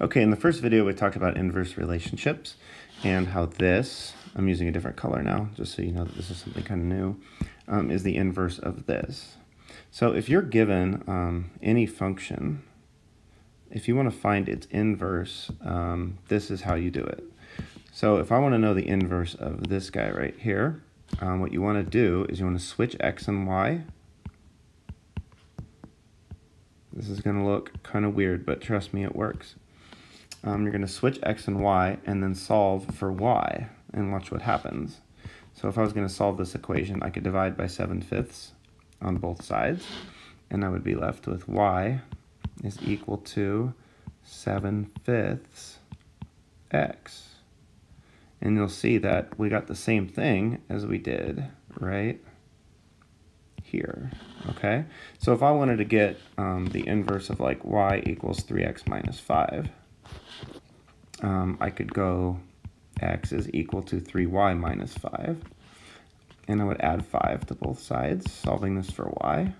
Okay, in the first video we talked about inverse relationships and how this, I'm using a different color now just so you know that this is something kind of new, is the inverse of this. So if you're given any function, if you want to find its inverse, this is how you do it. So if I want to know the inverse of this guy right here, what you want to do is you want to switch x and y. This is going to look kind of weird, but trust me, it works. You're going to switch x and y and then solve for y and watch what happens. So if I was going to solve this equation, I could divide by 7/5 on both sides, and I would be left with y is equal to 7/5 x. And you'll see that we got the same thing as we did right here, okay? So if I wanted to get the inverse of like y equals 3x minus 5, I could go x is equal to 3y minus 5, and I would add 5 to both sides, solving this for y,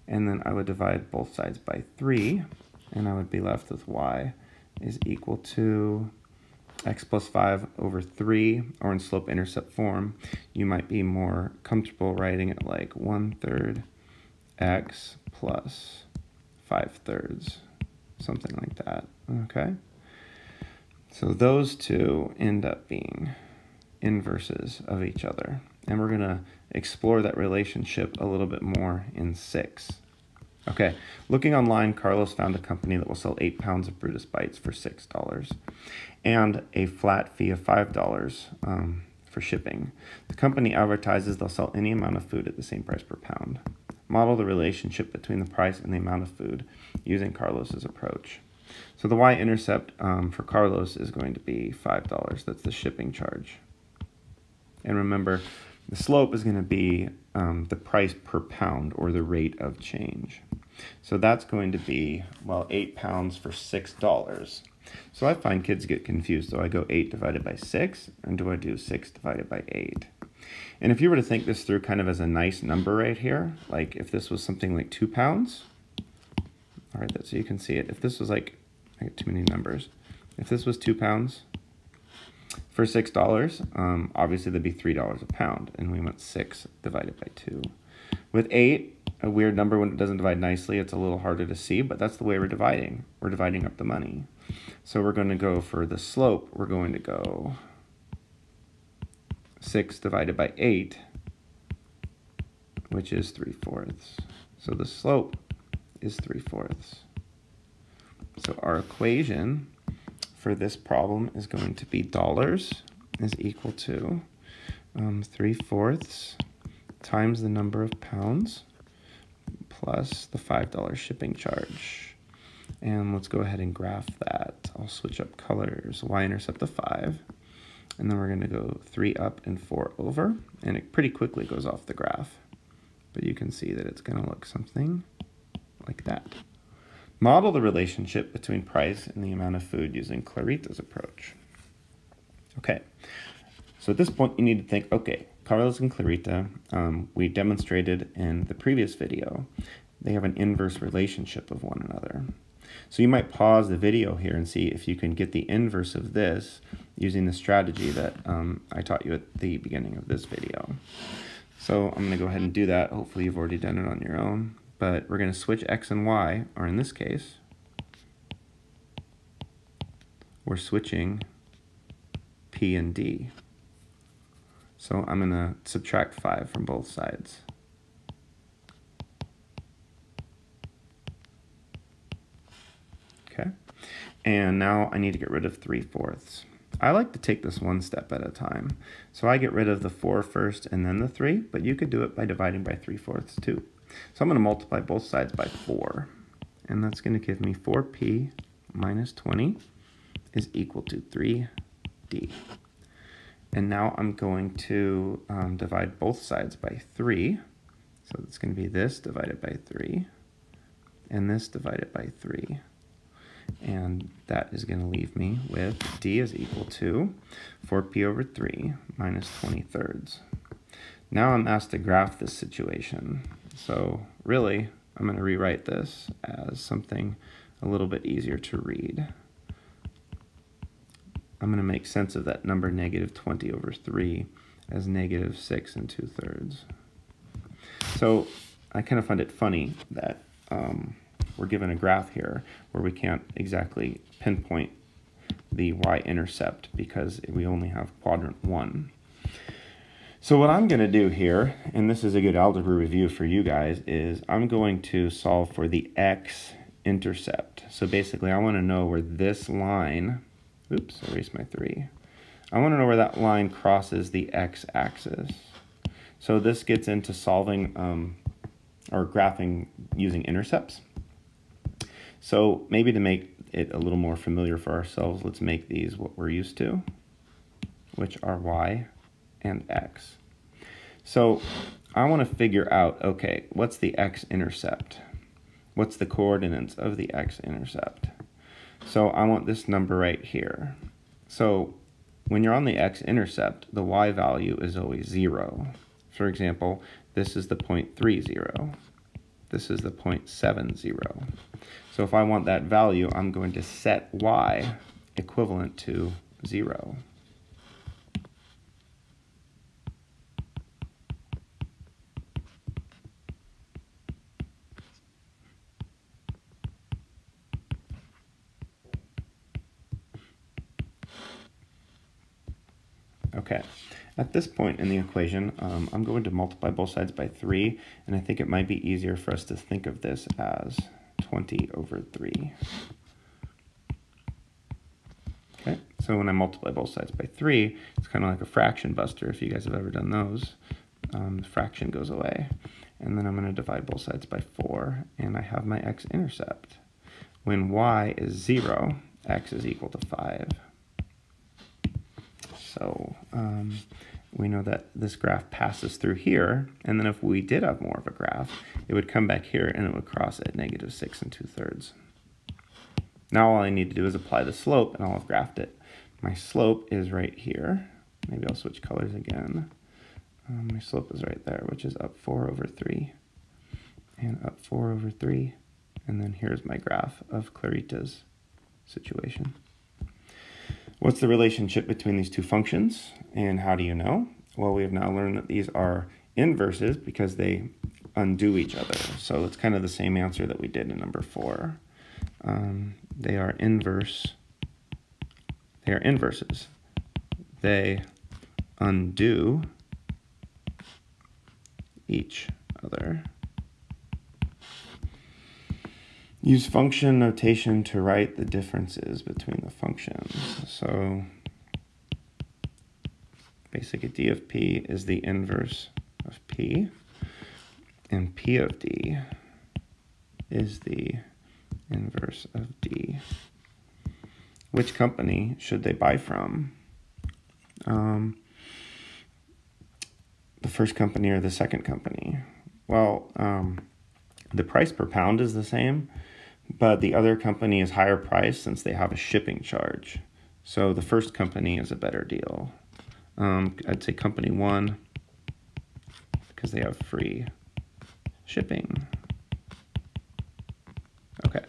and then I would divide both sides by 3, and I would be left with y is equal to x plus 5 over 3, or in slope-intercept form, you might be more comfortable writing it like 1/3 x plus 5/3, something like that, okay? So those two end up being inverses of each other, and we're going to explore that relationship a little bit more in 6. Okay, looking online, Carlos found a company that will sell 8 pounds of Brutus bites for $6 and a flat fee of $5 for shipping. The company advertises they'll sell any amount of food at the same price per pound. Model the relationship between the price and the amount of food using Carlos's approach. So the y-intercept for Carlos is going to be $5. That's the shipping charge. And remember, the slope is going to be the price per pound, or the rate of change. So that's going to be, well, 8 pounds for $6. So I find kids get confused. Do I go 8 divided by 6, and do I do 6 divided by 8? And if you were to think this through kind of as a nice number right here, like if this was something like 2 pounds, all right, so you can see it. If this was like, I got too many numbers. If this was 2 pounds for $6, obviously that'd be $3 a pound, and we went 6 divided by 2. With 8, a weird number when it doesn't divide nicely, it's a little harder to see, but that's the way we're dividing. We're dividing up the money. So we're going to go for the slope, we're going to go 6 divided by 8, which is 3/4. So the slope is 3/4. So our equation for this problem is going to be dollars is equal to 3/4 times the number of pounds plus the $5 shipping charge. And let's go ahead and graph that. I'll switch up colors. Y-intercept of 5, and then we're going to go 3 up and 4 over, and it pretty quickly goes off the graph. But you can see that it's going to look something like that. Model the relationship between price and the amount of food using Clarita's approach. Okay, so at this point you need to think, okay, Carlos and Clarita, we demonstrated in the previous video, they have an inverse relationship of one another. So you might pause the video here and see if you can get the inverse of this using the strategy that I taught you at the beginning of this video. So I'm going to go ahead and do that. Hopefully you've already done it on your own. But we're going to switch x and y, or in this case, we're switching p and d. So I'm going to subtract 5 from both sides. Okay, and now I need to get rid of 3/4. I like to take this one step at a time. So I get rid of the 4 first and then the 3, but you could do it by dividing by 3/4 too. So I'm going to multiply both sides by 4, and that's going to give me 4p minus 20 is equal to 3d. And now I'm going to divide both sides by 3, so it's going to be this divided by 3, and this divided by 3. And that is going to leave me with d is equal to 4p over 3 minus 20/3. Now I'm asked to graph this situation. So really, I'm going to rewrite this as something a little bit easier to read. I'm going to make sense of that number negative 20 over 3 as negative 6 2/3. So I kind of find it funny that we're given a graph here where we can't exactly pinpoint the y-intercept because we only have quadrant 1. So what I'm going to do here, and this is a good algebra review for you guys, is I'm going to solve for the x-intercept. So basically I want to know where this line, oops, erase my 3. I want to know where that line crosses the x-axis. So this gets into solving or graphing using intercepts. So maybe to make it a little more familiar for ourselves, let's make these what we're used to, which are y and x. So I want to figure out, okay, what's the x-intercept? What's the coordinates of the x-intercept? So I want this number right here. So when you're on the x-intercept, the y value is always 0. For example, this is the 0.30. This is the 0.70. So if I want that value, I'm going to set y equivalent to 0. Okay, at this point in the equation, I'm going to multiply both sides by 3, and I think it might be easier for us to think of this as 20 over 3. Okay, so when I multiply both sides by 3, it's kind of like a fraction buster, if you guys have ever done those. The fraction goes away. And then I'm going to divide both sides by 4, and I have my x-intercept. When y is 0, x is equal to 5. So we know that this graph passes through here, and then if we did have more of a graph, it would come back here and it would cross at negative 6 2/3. Now all I need to do is apply the slope, and I'll have graphed it. My slope is right here. Maybe I'll switch colors again. My slope is right there, which is up 4 over 3, and up 4 over 3, and then here's my graph of Clarita's situation. What's the relationship between these two functions, and how do you know? Well, we have now learned that these are inverses because they undo each other. So it's kind of the same answer that we did in number 4. They are inverse. They are inverses. They undo each other. Use function notation to write the differences between the functions. So basically d of p is the inverse of p, and p of d is the inverse of d. Which company should they buy from? The first company or the second company? Well, the price per pound is the same, but the other company is higher priced since they have a shipping charge. So the first company is a better deal. I'd say company 1 because they have free shipping. Okay.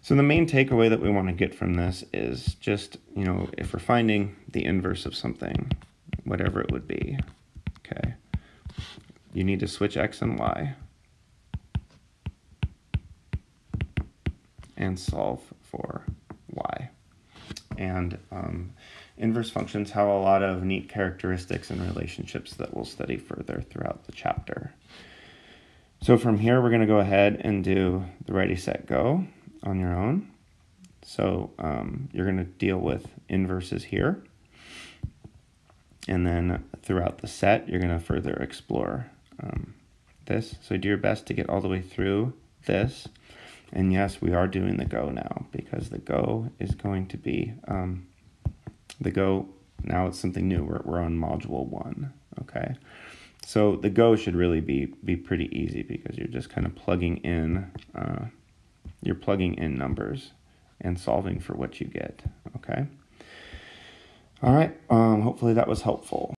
So the main takeaway that we want to get from this is just, if we're finding the inverse of something, whatever it would be, okay, you need to switch x and y and solve for y. And inverse functions have a lot of neat characteristics and relationships that we'll study further throughout the chapter. So from here, we're going to go ahead and do the ready, set, go on your own. So you're going to deal with inverses here. And then throughout the set, you're going to further explore this. So do your best to get all the way through this. And yes, we are doing the go now because the go is going to be, the go, now it's something new. We're on module 1, okay? So the go should really be pretty easy because you're just kind of plugging in, numbers and solving for what you get, okay? All right, hopefully that was helpful.